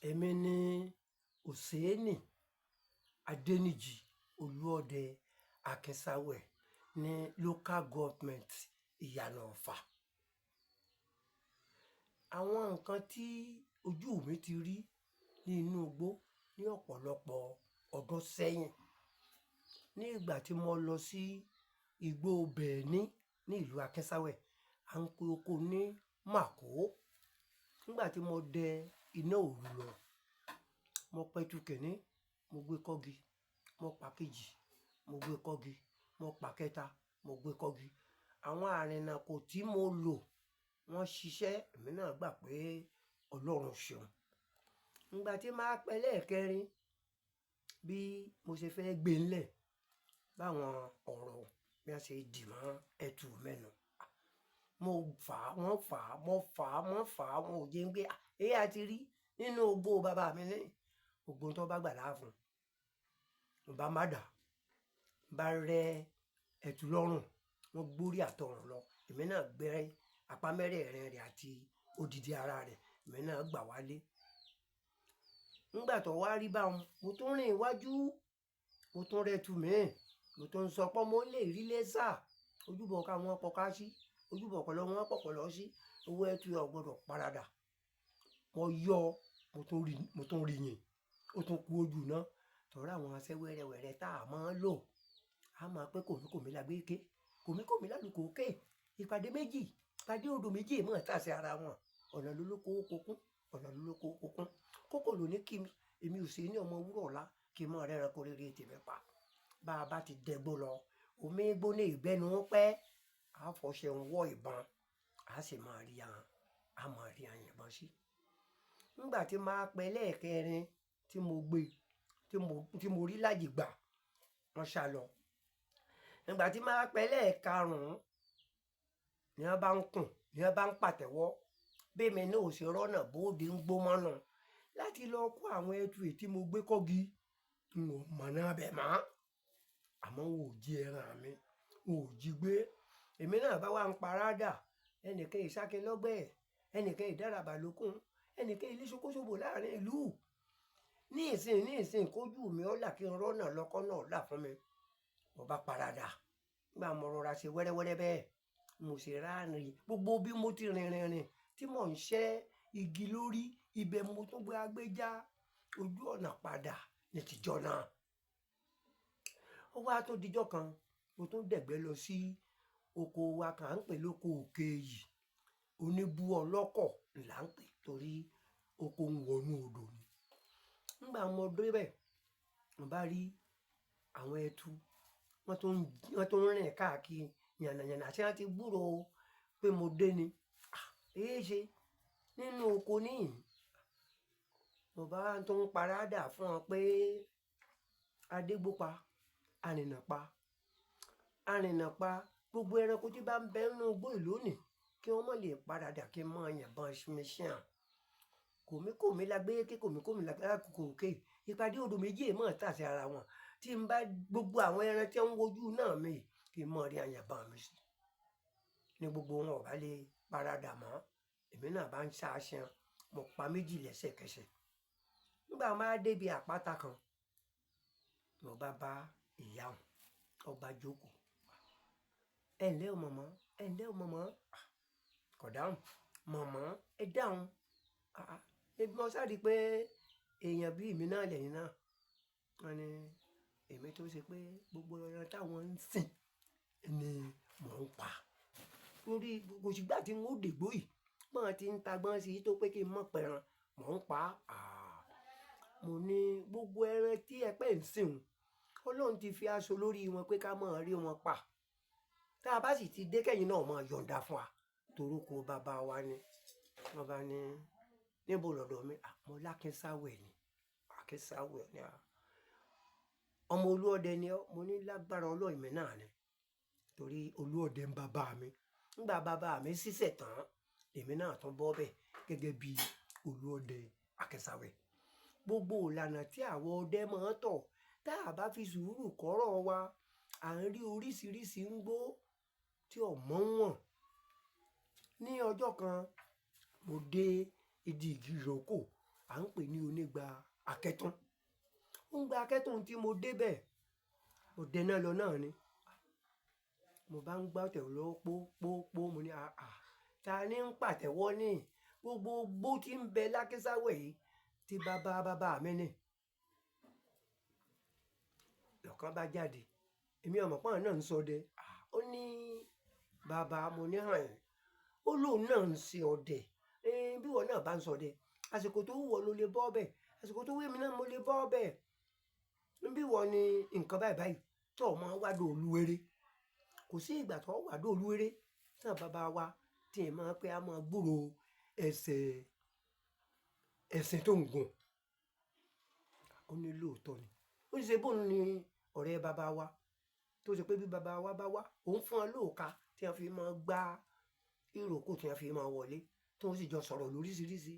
Èmi ni Hùséènì Adéníjì Olúọdẹ Akínsáwẹ̀ ní local government Ìyànà Ọ̀fà. Àwọn nǹkan tí ojú mi ti rí ní inú igbó ní ọ̀pọ̀lọpọ̀ ọdún sẹ́yìn, ní ìgbà tí mo lọ sí igbó Bẹ̀ẹ́ní ní ìlú Akínsáwẹ̀, à ń pe oko ní Màkó. Nígbà tí mo dẹ iná òru lọ, mo pẹ̀tù kìíní, mo gbé kọ́gi, mo pa kejì, mo gbé kọ́gi, mo pa kẹta, mo gbé kọ́gi. Àwọn àrìnàkò tí mo lò wọ́n ṣiṣẹ́, èmi náà gbà pé Ọlọ́run ṣeun. Nígbà tí máa pẹ́ lẹ́ẹ̀kẹrin, bí mo ṣe fẹ́ gbé ńlẹ̀, báwọn ọ̀rọ̀ bí wọ́n ṣe dì mọ́ ẹtù mẹ́nu, mo fà á, wọ́n fà á, mo fà á, wọ́n fà á, wọn ò jẹ́ ń gbé. Èyí a ti rí nínú igbó bàbá mi ní gbogbo tó bá gbà láàfún. Mo bá má dà, bá rẹ ẹtù lọ́rùn, wọ́n gbórí àtọ̀run lọ. Èmi náà gbẹ́rẹ́ apá mẹ́rẹ̀ẹ̀rin rẹ̀ àti odidi ara rẹ̀, èmi náà gbà wálé. Nígbà tó wá rí báwọn, mo tún rìn iwájú, mo tún rẹtù mìíràn, mo tún sọ pé mo lè rí lẹ́sà. Ojúbọ ká wọn pọká sí, ojúbọ ọ̀pọ̀lọ́ wọn pọ̀pọ̀lọ́ sí, owó ẹtù ò gbọdọ̀ paradà. Mo yọ, mo tún rí yìn, ó tún kú ojú náà. Tọ́ra àwọn aṣẹ́ wẹ́rẹ́wẹ́rẹ́ tá a máa ń lò, a máa pé kòmíkòmí la gbé ké, kòmíkòmí lálùkò ké. Ìpàdé méjì, ìpàdé odò méjì mọ̀ tá sí ara wọn. Ọ̀nà ló lóko okun, ọ̀nà ló lóko okun. Kókò ló ní kí èmi Hùséènì ọmọ Wúrọ̀ọlá kí n mọ̀ rẹ́ran kó rere tèmi pa. Bá a bá ti dẹgbó lọ, omi gbóná ìgbẹ́nu pẹ́, a fọṣẹ wọ ìbọn, a sì máa rí àwọn, a máa rí àwọn ìbọn sí. Nígbà tí máa pẹ́ lẹ́ẹ̀kẹrin tí mo gbé, tí mo rí lájì gbà, wọ́n sá lọ. Nígbà tí máa pẹ́ lẹ́ẹ̀karùn-ún, ni wọ́n bá ń kùn, ni wọ́n bá ń pàtẹ́wọ́. Bẹ́ẹ̀mi náà ò ṣe rọ́nà bóde ń gbó mọ́nà láti lọ kó àwọn ẹtù tí mo gbé kọ́gi. N ò mọ̀nà bẹ̀ mọ́. Àmọ́ wọn ò jí ẹran mi, wọn ò jí gbé. Èmi náà bá wá ń parádà, ẹnìkan ìsáké lọ́gbẹ́, ẹnìkan ìdárabà lókun, ẹnìkan ilé ṣokóṣòbò láàrin ìlú. Ní ìsìn kójú mi ó là kí n rọ́nà lọ́kọ́ náà là fún mi. Mo bá parádà. Nígbà mo rọra ṣe wẹ́rẹ́wẹ́rẹ́ bẹ́ẹ̀, mo ṣe ráàrin gbogbo bí mo ti rìn tí mò ń ṣẹ́ igi lórí ibẹ̀, mo tún gbé agbéjá ojú ọ̀nà padà ní tìjọ́ náà. Ó wá tó dijọ́ kan, mo tún dẹ̀gbẹ́ lọ sí oko wa kan à ń pè lóko òkè yìí. Oníbú ọlọ́kọ̀ là ń pè torí oko ń wọnú odò ni. Nígbà mo dé bẹ̀, mo bá rí àwọn ẹtù, wọ́n tún rìn káàkiri yànnàyànnà tí wọ́n ti gbúrò pé mo dé ni. Èé ṣe nínú oko níyìn. Mo bá tún parádà fún wọn pé adégbópa, arìnàpa, gbogbo ẹranko tí bá ń bẹ nínú igbó ìlónìí kí wọ́n má lè paradà kí n mọ yìnbọn mi sí hàn. Kòmíkòmí la gbé ké, kòmíkòmí la gbé àkókò òkè. Ìpàdé odò méjì mọ̀ tá sí ara wọn. Tí n bá gbogbo àwọn ẹran tí wọ́n wojú náà mi kí n mọ̀ rí àyànbọn mi sí. Ní gbogbo wọn ò bá lè paradà mọ́. Èmi náà bá ń ṣàṣàn, mo pa méjì lẹ́sẹ̀kẹsẹ̀. Nígbà máa dé ibi àpáta kan, mo bá ìyá wọn, ọba jókòó. Ẹ ǹlẹ́ o mọ̀mọ́, ẹ ǹlẹ́ o mọ̀mọ́. Kò dáhùn. Mọ̀mọ́, ẹ dáhùn. Ebi mo sáré pé èèyàn bí èmi náà lẹ́yìn náà. Wọ́n ní èmi tó ṣe pé gbogbo ẹran táwọn ń sìn ni mò ń pa. Torí kò sígbà tí n ó dègbò yìí, mọ́ ti ń tagbọ́n sí tó pé kí n mọ̀ pẹ̀ran, mò ń pa. Mo ní gbogbo ẹran tí ẹ pẹ́ ń sìn, Ọlọ́run ti fi aṣọ lórí wọn pé ká máa rí wọn pa. Tá a bá sì ti dé kẹ́yìn náà máa yọ̀ǹda fún wa. Torúkọ bàbá wa ni. Wọ́n bá ní níbo lọ́dọ̀ mi. Mo l'Akínsáwẹ̀ ni. Akínsáwẹ̀ ni. Ọmọ Olúọdẹ ni ọ́. Mo ní lágbára Ọlọ́run mi náà ni. Torí Olúọdẹ ń bàbá mi. Nígbà bàbá mi ṣíṣẹ̀ tán, èmi náà tún bọ́ bẹ̀ gẹ́gẹ́ bí Olúọdẹ Akínsáwẹ̀. Gbogbo ìlànà tí àwọn ọdẹ máa ń tọ̀, tá a bá fi sùúrù kọ́rọ̀ wa, à ń rí oríṣiríṣi ń gbó tí ò mọ́ wọn. Ní ọjọ́ kan, mo dé ìdí igi ìrókò à ń pè ní onígbà akẹ́tún. Onígbà akẹ́tún tí mo débẹ̀ mo dẹná lọ náà ni mo bá ń gbá tẹ̀wọ́ lọ́wọ́ pópópó mo ní ta ni ń pàtẹ́wọ́ ní gbogbo gbó tí ń bẹ lákísáwẹ̀ yìí tí bàbá mi ní. Lọ́kàn bá jáde èmi ọmọ pọ́n náà ń ṣọdẹ ó ní bàbá mo ní hàn yín ó lóun náà ń ṣe ọdẹ bí wọn náà bá ń ṣọdẹ àsìkò tó wọ̀ ló lè bọ́ bẹ́ẹ̀ àsìkò tó wémi náà mo lè bọ́ bẹ́ẹ̀ bí wọn ní nǹkan báyìí tó o máa wádò olúwerè kò sí ìgbà tó wádò olúwerè náà bàbá wa tí ì máa pé a máa gbúrò ẹ̀sìn tó ń gùn. Ó ní lóòótọ́ ni ó ṣe bóun ni ọ̀rẹ́ bàbá wa tó ṣe pé bí bàbá wa bá wá òun fún ọ lóòka tí wọ́n fi máa gbá ìrókò tí wọ́n fi máa wọlé tó ń sì jọ sọ̀rọ̀ lóríṣiríṣi.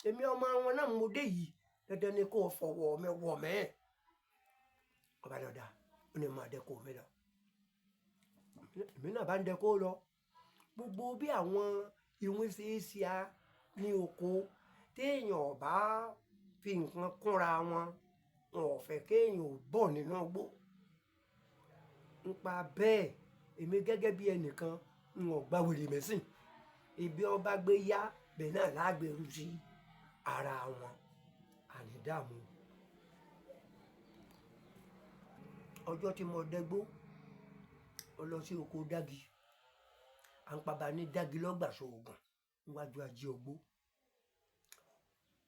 Èmi ọmọ wọn náà mo dé yìí dandan ni kò fọwọ́ mi wọ̀ mẹ́. Ọba dọ̀dà ó ní máa dẹ́kọ̀ mi lọ. Èmi náà bá ń dẹ́kọ̀ lọ gbogbo bí àwọn ìwọ̀n ṣe é ṣe á ní oko téèyàn ọba fi nǹkan kúnra wọn ò fẹ́ kéèyàn ò bọ̀ nínú igbó. Nípa bẹ́ẹ̀ èmi gẹ́gẹ́ bí ẹnìkan n ò gba wèrè mẹ́sìn ibi ọba gbé yá bẹ́ẹ̀ náà lágbèrú sí ara wọn ànídàmú. Ọjọ́ tí mo dẹ́gbó mo lọ sí oko dági à ń paba ní dági lọ́gbà ṣoògùn níwájú ajé ogbó.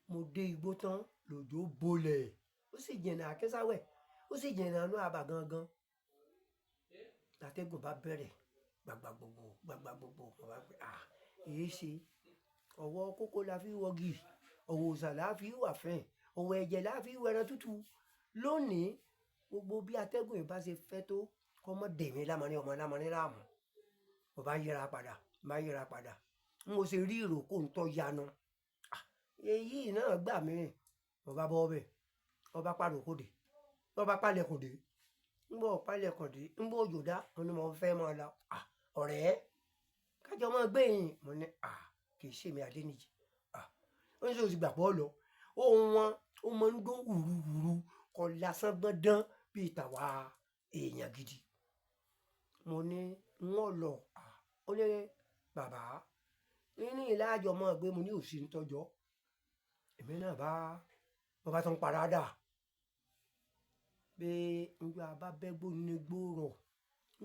Mo dé igbó tán lòjò bolẹ̀ ó sì jìnnà àkẹ́sáwẹ̀ ó sì jìnnà inú àbà gangan. Látẹ́gùn bá bẹ̀rẹ̀ gbàgbà gbogbo mo bá pẹ́ èyí ṣe ọwọ́ kókó la fi wọ́gì ọwọ́ òòsà la fi wà fẹ́ẹ̀ ọwọ́ ẹ̀jẹ̀ la fi wẹran tútù. Lónìí gbogbo bí atẹ́gùn yìí bá ṣe fẹ́ tó kọ́ mọ́ dèmí lámọ́rin ọmọ lámọ́rin láàmú mo bá yẹra padà mo ṣe rí ìrókò ń tọ́ yanu èyí náà gbà mí mo bá bọ́ ọbẹ̀ ọba pàrọ̀kò dé ọba pálẹ̀kùn dé nbọ pálẹ̀kùn dé nbọ òjò dá mo ní mo fẹ́ máa lọ ọ̀rẹ́ kájọ máa gbé yìí mo ní kì í ṣe mi Adéníjì ó ní sọ ti gbà pọ̀ lọ ohun wọn ó máa ń dún wùrúwùrú kọ lásán gbọ́ndán bíi tàwa èèyàn gidi. Mo ní wọ́n lọ ó ní bàbá nínú ìlàjọ máa gbé mo ní òsì ń tọ́jọ́ èmi náà bá tún parada pé njọ abá bẹ́ gbó ní gbòòrò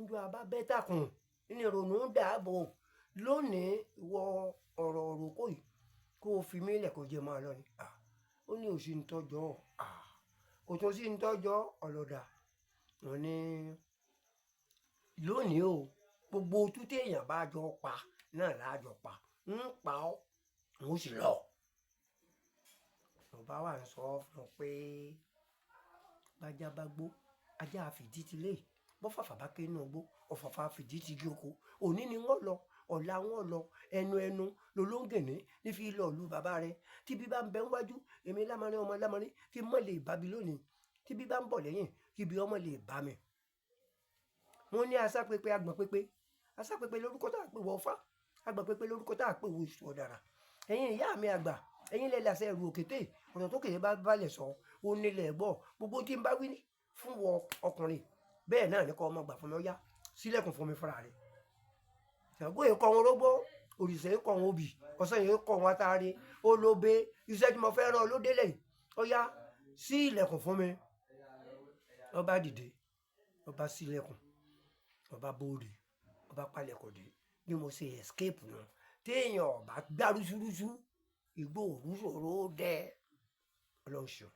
njọ abá bẹ́ tàkùn ní ìrònú dààbò lónìí wọ ọ̀rọ̀ òròkó yìí kó o fi mí lẹ̀ kó jẹ́ máa lọ ni ó ní òsì ń tọ́jọ́ kò tó sí ń tọ́jọ́ ọlọ́dà wọn ní lónìí o gbogbo tútẹ́ èèyàn bá jọ pa náà láàjọ pa ń pa ọ́ n ó sì lọ. Ọba wa ń sọ fún un pé bájá bá gbó ajá àfìdí ti lé bọ́fàfà bá ké inú gbó ọ̀fàfà àfìdí ti di oko òní ni wọ́n lọ ọ̀la wọn lọ ẹnu lolóńgẹ̀ní ní fi lọ lu bàbá rẹ tí bí bá ń bẹ níwájú èmi lámarin ọmọ lámarin kí mọ́ lè bá bi lónìí tí bí bá ń bọ̀ lẹ́yìn kí bí ọmọ lè bá mi. Wọ́n ní asápépé agbọ̀npépé asápépé lórúkọ tá à pè wọ Ọ̀fà agbọ̀npépé lórúkọ tá à pè wọ Èṣù Ọ̀dàrà. Ẹ̀yin ìyá mi àgbà ẹ̀yin lẹ làṣẹ ẹrù òkété ọ̀nà tó kèé bá balẹ̀ sọ ó nílẹ̀ gbọ́ gbogbo tí ń bá wí fún wọ ọkùnrin bẹ́ẹ̀ náà ní kọ́ ọmọ gbà fún mi ọyá sílẹ̀kùn fún mi fúnra rẹ̀. Ṣàngó yìí kọ́ wọn rógbó òrìṣà yìí kọ́ wọn obì ọ̀sán yìí kọ́ wọn atare olóbe iṣẹ́ tí mo fẹ́ rán olóde lẹ́yìn ọyá sí ilẹ̀kùn fún mi. Ọba dìde ọba sílẹ̀kùn ọba bóde ọba pálẹ̀kùn dé bí mo ṣe escape náà téèyàn ọba gbárùsúrúsú igbó òrùsòrò dẹ Ọlọ́run ṣeun.